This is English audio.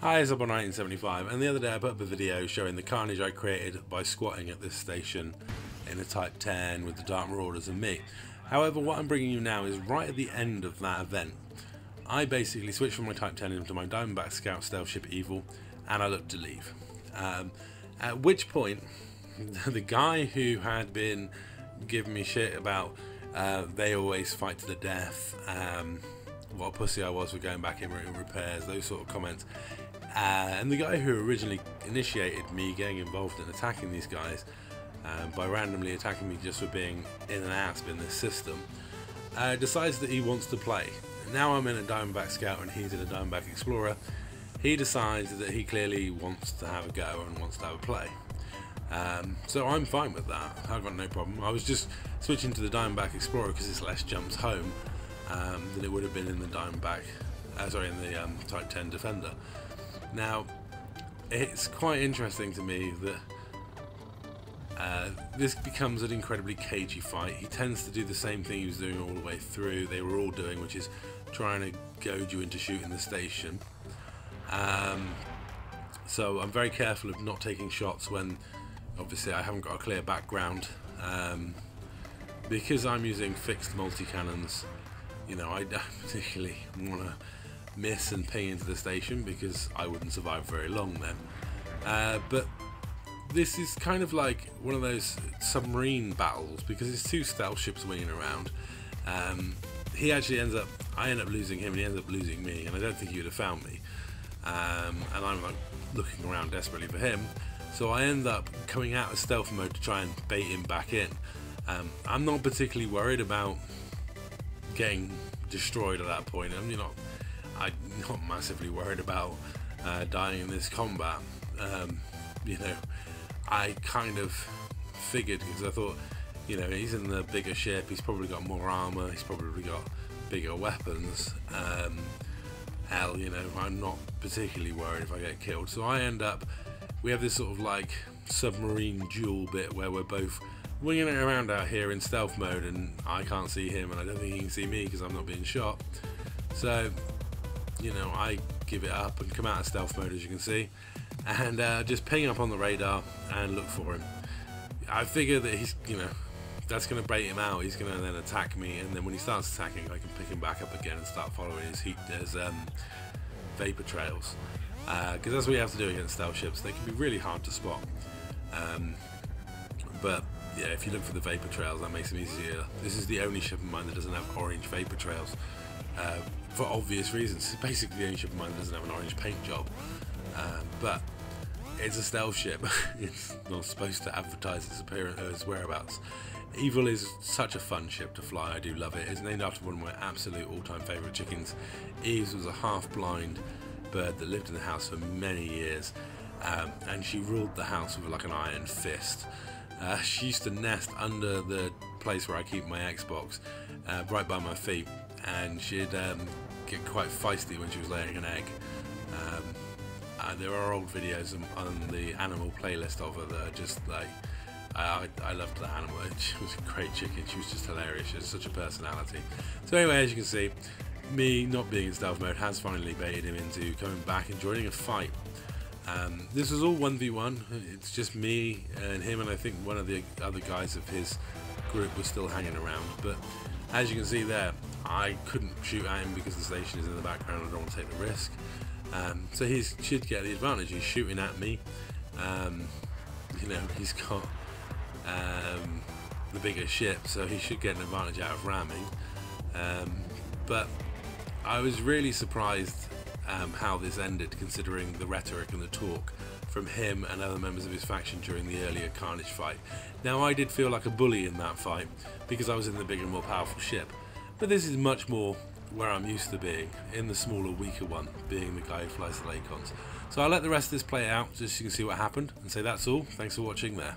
Hi, it's up on 1975, and the other day I put up a video showing the carnage I created by squatting at this station in a Type 10 with the Dark Marauders and me. However, what I'm bringing you now is right at the end of that event. I basically switched from my Type 10 into my Diamondback Scout Stealth Ship Evil, and I looked to leave. At which point, the guy who had been giving me shit about they always fight to the death, what a pussy I was for going back in repairs, those sort of comments, and the guy who originally initiated me getting involved in attacking these guys by randomly attacking me just for being in an asp in this system, decides that he wants to play. Now I'm in a Diamondback Scout and he's in a Diamondback Explorer. He decides that he clearly wants to have a go and wants to have a play. So I'm fine with that. I've got no problem. I was just switching to the Diamondback Explorer because it's less jumps home than it would have been in the in the Type 10 Defender. Now, it's quite interesting to me that this becomes an incredibly cagey fight. He tends to do the same thing he was doing all the way through. They were all doing, which is trying to goad you into shooting the station. So I'm very careful of not taking shots when, obviously, I haven't got a clear background. Because I'm using fixed multi-cannons, you know, I don't particularly want to miss and ping into the station because I wouldn't survive very long then. But this is kind of like one of those submarine battles because it's two stealth ships winging around. He actually I end up losing him and he ends up losing me, and I don't think he would have found me. And I'm like looking around desperately for him, so I end up coming out of stealth mode to try and bait him back in. I'm not particularly worried about getting destroyed at that point. I'm not massively worried about dying in this combat. You know, I kind of figured, because I thought, you know, he's in the bigger ship, he's probably got more armor, he's probably got bigger weapons. Hell, you know, I'm not particularly worried if I get killed. So we have this sort of like submarine duel bit where we're both winging it around out here in stealth mode, and I can't see him and I don't think he can see me because I'm not being shot. So, you know, I give it up and come out of stealth mode, as you can see, and just ping up on the radar and look for him. I figure that he's, you know, that's going to bait him out. He's going to then attack me, and then when he starts attacking, I can pick him back up again and start following his vapor trails. Because that's what you have to do against stealth ships. They can be really hard to spot. But yeah, if you look for the vapor trails, that makes them easier. This is the only ship of mine that doesn't have orange vapor trails, for obvious reasons. It's basically the only ship of mine that doesn't have an orange paint job. But it's a stealth ship. It's not supposed to advertise its appearance or its whereabouts. Evil is such a fun ship to fly. I do love it. It's named after one of my absolute all-time favourite chickens. Eves was a half-blind bird that lived in the house for many years, and she ruled the house with like an iron fist. She used to nest under the place where I keep my Xbox, right by my feet, and she'd get quite feisty when she was laying an egg. There are old videos on the animal playlist of her that are just like, I loved that animal. She was a great chicken. She was just hilarious. She has such a personality. So anyway, as you can see, me not being in stealth mode has finally baited him into coming back and joining a fight. This was all 1v1. It's just me and him, and I think one of the other guys of his group was still hanging around. But as you can see there, I couldn't shoot at him because the station is in the background. I don't want to take the risk. So he should get the advantage. He's shooting at me. You know, he's got the bigger ship, so he should get an advantage out of ramming. But I was really surprised how this ended, considering the rhetoric and the talk from him and other members of his faction during the earlier Carnage fight. Now, I did feel like a bully in that fight because I was in the bigger, more powerful ship, but this is much more where I'm used to being, in the smaller, weaker one, being the guy who flies the Lacons. So I'll let the rest of this play out just so you can see what happened and say that's all. Thanks for watching there.